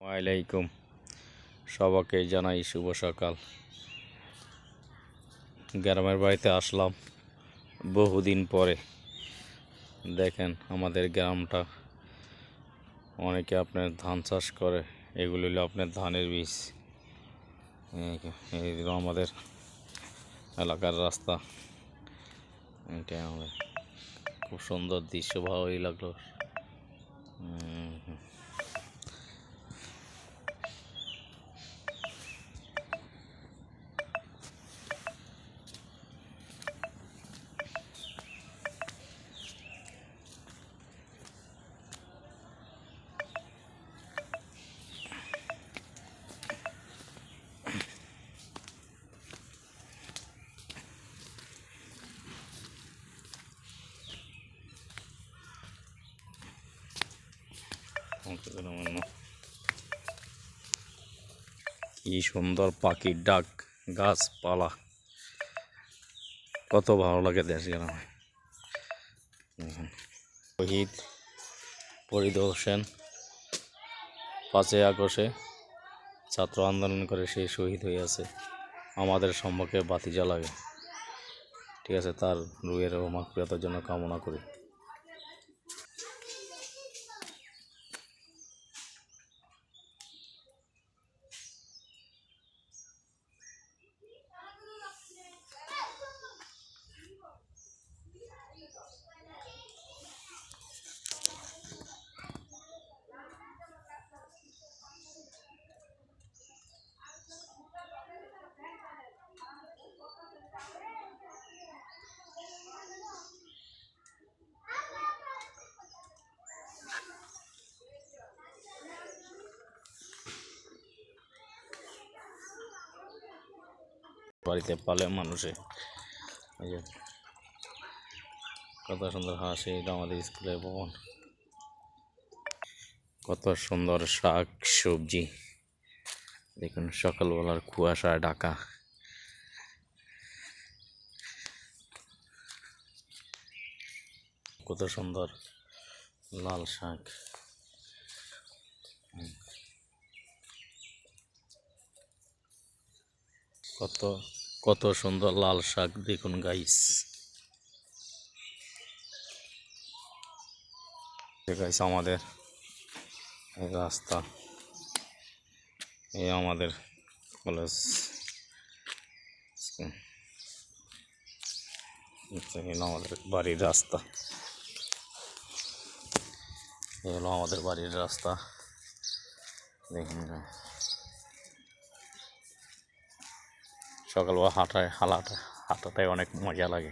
ওয়ালাইকুম সবাইকে জানাই শুভ সকাল। গ্রামের বাড়িতে আসলাম বহুদিন পরে। দেখেন আমাদের গ্রামটা, অনেকে আপনার ধান চাষ করে, এগুলো হলো আপনার ধানের বীজ। এই হলো আমাদের এলাকার রাস্তা। এটা আমাদের খুব সুন্দর দৃশ্য, ভালোই লাগলো। কি সুন্দর পাখির ডাক, গাছপালা, কত ভালো লাগে দেশ গ্রামে। শহীদ পরিদর্শন 5ই আগস্টে ছাত্র আন্দোলন করে সে শহীদ হয়ে আছে। আমাদের সম্মুখে বাতি জ্বালাবে, ঠিক আছে? তার রুহের মাগফিরাতের জন্য কামনা করি। বাড়িতে পালে মানুষে, এই যে কত সুন্দর হাসি। এটা আমাদের স্কুলের ভবন। কত সুন্দর শাক সবজি, দেখুন সকালবেলার কুয়াশায় ঢাকা। কত সুন্দর লাল শাক, কত কত সুন্দর লাল শাক, দেখুন গাইস। গাইস আমাদের এই রাস্তা, এই আমাদের কলেজ, আমাদের বাড়ির রাস্তা, এই হলো আমাদের বাড়ির রাস্তা। দেখুন সকালবেলা হাঁটাটাই অনেক মজা লাগে।